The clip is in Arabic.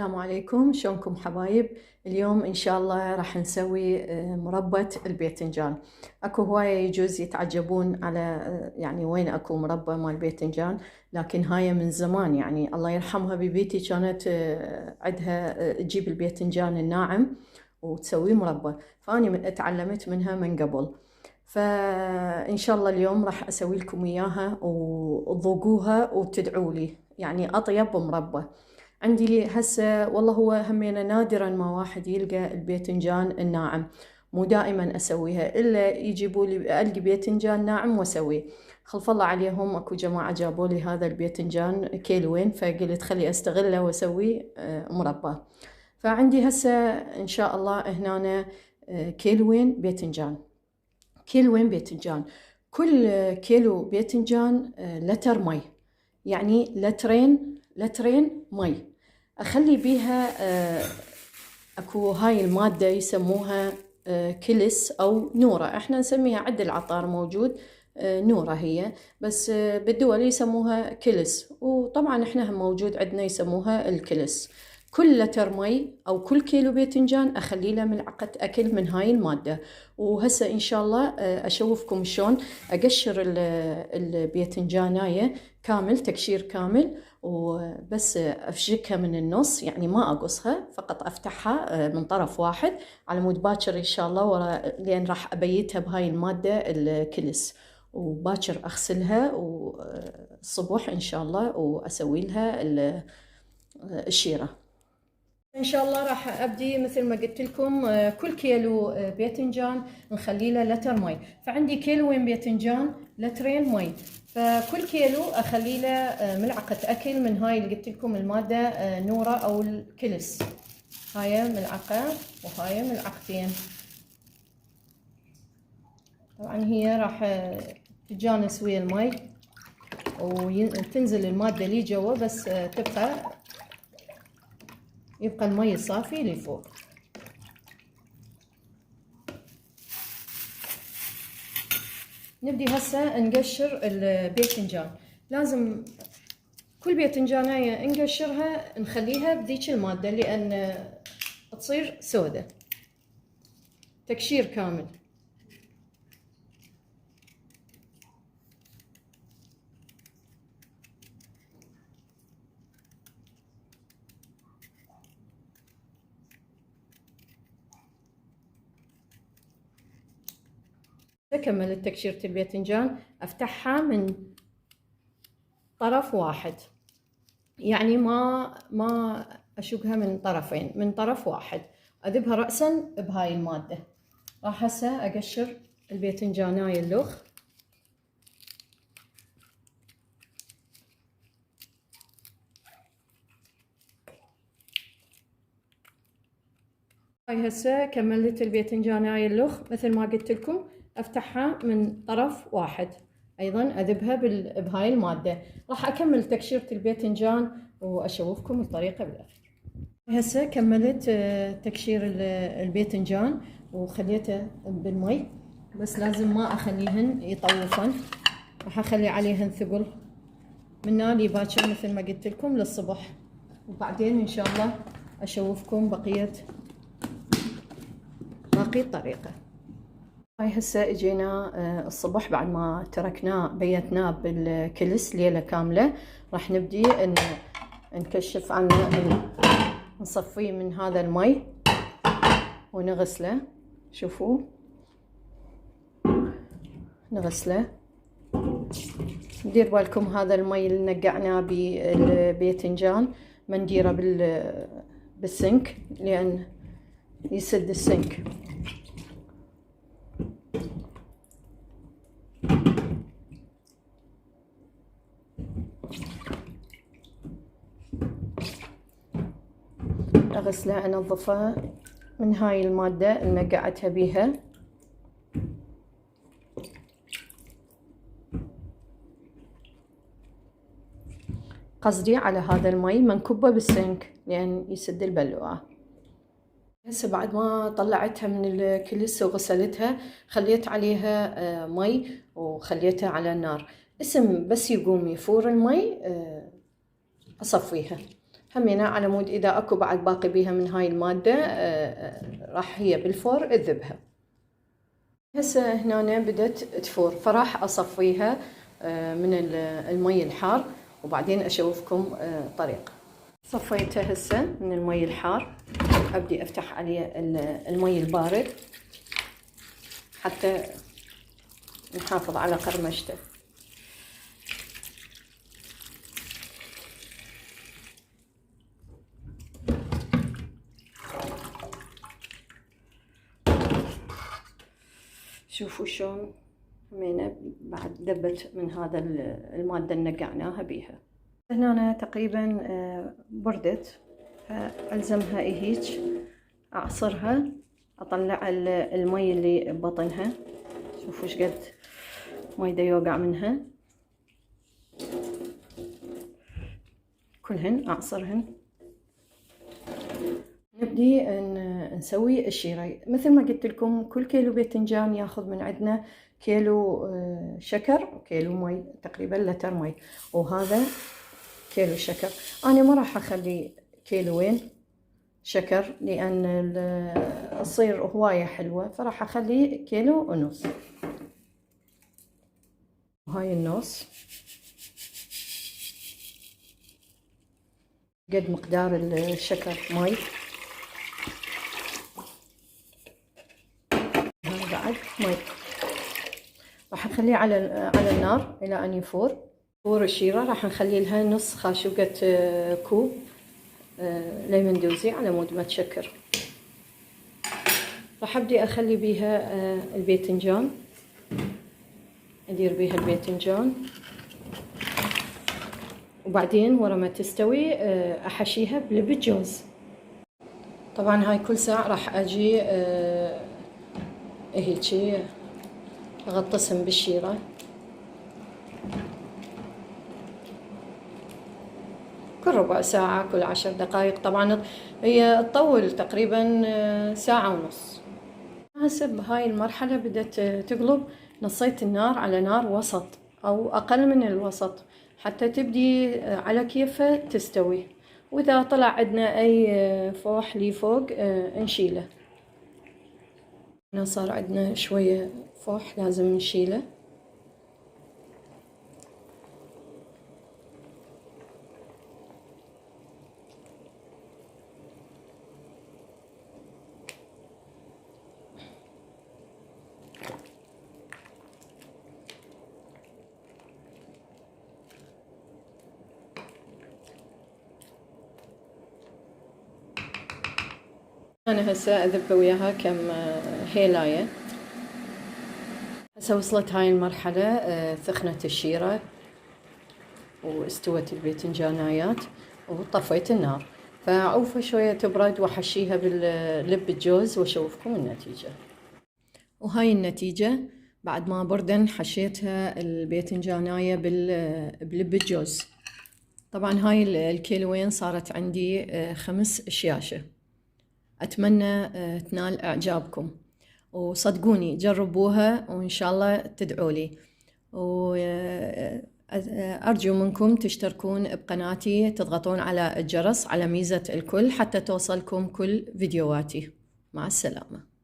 السلام عليكم، شلونكم حبايب؟ اليوم إن شاء الله راح نسوي مربى الباذنجان. أكو هواية يجوز يتعجبون على يعني وين أكو مربى مال الباذنجان، لكن هاي من زمان يعني الله يرحمها ببيتي كانت عندها تجيب الباذنجان الناعم وتسويه مربى، فأني تعلمت منها من قبل. فإن شاء الله اليوم راح أسوي لكم إياها وتذوقوها وتدعوا لي، يعني أطيب مربى. عندي هسه والله هو همينة نادرا ما واحد يلقى الباذنجان الناعم، مو دائما اسويها الا يجيبوا لي القي باذنجان ناعم واسويه. خلف الله عليهم اكو جماعه جابوا لي هذا الباذنجان كيلوين، فقلت خلي استغله واسوي مربى. فعندي هسه ان شاء الله هنا كيلوين باذنجان. كل كيلو باذنجان لتر مي، يعني لترين مي اخلي بيها. اكو هاي المادة يسموها كلس او نورة، احنا نسميها عند العطار موجود نورة هي، بس بالدول يسموها كلس، وطبعا احنا هم موجود عندنا يسموها الكلس. كل لتر مي او كل كيلو باذنجان اخلي له ملعقة اكل من هاي المادة. وهسه ان شاء الله اشوفكم شلون اقشر الباذنجاناية كامل، تقشير كامل، وبس افشكها من النص، يعني ما اقصها، فقط افتحها من طرف واحد على مود باكر ان شاء الله، لان راح ابيتها بهاي المادة الكلس، وباكر اغسلها والصبح ان شاء الله واسوي لها الشيرة. ان شاء الله راح ابدي مثل ما قلت لكم، كل كيلو باذنجان نخلي له لتر مي، فعندي كيلوين باذنجان لترين مي، فكل كيلو اخلي له ملعقه اكل من هاي اللي قلت لكم الماده نوره او الكلس. هاي ملعقه وهاي ملعقتين. طبعا هي راح تتجانس ويا المي وتنزل الماده لي جوا، بس يبقى المي الصافي اللي فوق. نبدي هسه نقشر الباذنجان. لازم كل باذنجانية نقشرها نخليها بذيك المادة لأن تصير سودة، تقشير كامل. أكمل تقشيرة الباذنجان، أفتحها من طرف واحد، يعني ما أشقها من طرفين، من طرف واحد، أذبها رأسا بهاي المادة. راح هسه أقشر الباذنجاناية اللخ. هاي هسه كملت الباذنجاناية اللخ مثل ما قلت لكم، افتحها من طرف واحد، ايضا اذبها بهاي المادة. راح اكمل تقشيرة الباذنجان واشوفكم الطريقة بالاخير. هسه كملت تقشير الباذنجان وخليته بالمي، بس لازم ما اخليهن يطوفن، راح اخلي عليهن ثقل من هنا باكر مثل ما قلت لكم للصبح، وبعدين ان شاء الله اشوفكم باقي الطريقة. هاي هسه اجينا الصبح بعد ما بيتناه بالكلس ليلة كاملة. راح نبدي نكشف عنه، نصفيه من هذا المي ونغسله. شوفوا نغسله، ندير بالكم هذا المي اللي نقعناه بالباذنجان ما نديره بالسنك لان يسد السنك. اغسله انظفه من هاي المادة اللي نقعتها بيها. قصدي على هذا المي ما نكبه بالسنك لان يسد البلوعة. هسه بعد ما طلعتها من الكلس وغسلتها، خليت عليها مي وخليتها على النار. بس يقوم يفور المي اصفيها. همينة على مود إذا أكو بعد باقي بيها من هاي المادة راح هي بالفور أذبها. هسه هنا بدت تفور، فراح أصفيها من المي الحار وبعدين أشوفكم طريقة. صفيتها هسه من المي الحار، أبدي أفتح عليه المي البارد حتى نحافظ على قرمشته. شوفوا شلون همينة بعد ذبت من هذا المادة اللي نقعناها بيها. هنا أنا تقريبا بردت، فألزمها هيج، أعصرها، أطلع المي اللي ببطنها. شوفوا ايش قد مي دا يوقع منها، كلهن أعصرهن. نبدي نسوي الشيرة. مثل ما قلت لكم كل كيلو باذنجان ياخذ من عندنا كيلو شكر وكيلو مي، تقريبا لتر مي، وهذا كيلو شكر. أنا ما راح أخلي كيلوين شكر لأن تصير هواية حلوة، فراح أخلي كيلو ونص. وهاي النص قد مقدار الشكر مي. هاي بعد مي راح نخليه على النار إلى أن يفور. فور الشيرة راح نخلي لها نص خاشوقة كوب ليمون دوزي على مود ما تشكر. راح أبدي أخلي بيها الباذنجان، أدير بيها الباذنجان، وبعدين ورا ما تستوي أحشيها بلب جوز. طبعا هاي كل ساعة راح أجي هيجي أغطسهم بالشيرة. كل ربع ساعة، كل 10 دقائق. طبعا هي تطول تقريبا ساعة ونص. هسه بهاي المرحلة بدأت تقلب، نصيت النار على نار وسط أو أقل من الوسط حتى تبدي على كيفها تستوي. وإذا طلع عندنا أي فوح لي فوق نشيله. هنا صار عندنا شوية فوح لازم نشيله. أنا هسه أذب وياها كم هيلاية. هسه وصلت هاي المرحلة، ثخنت الشيرة واستوت الباذنجانايات وطفيت النار، فعوفة شوية تبرد وأحشيها باللب الجوز وأشوفكم النتيجة. وهاي النتيجة بعد ما بردن حشيتها الباذنجاناية بلب الجوز. طبعا هاي الكيلوين صارت عندي 5 شياشة. أتمنى تنال إعجابكم، وصدقوني جربوها وإن شاء الله تدعوا لي. وأرجو منكم تشتركون بقناتي، تضغطون على الجرس على ميزة الكل حتى توصلكم كل فيديوهاتي. مع السلامة.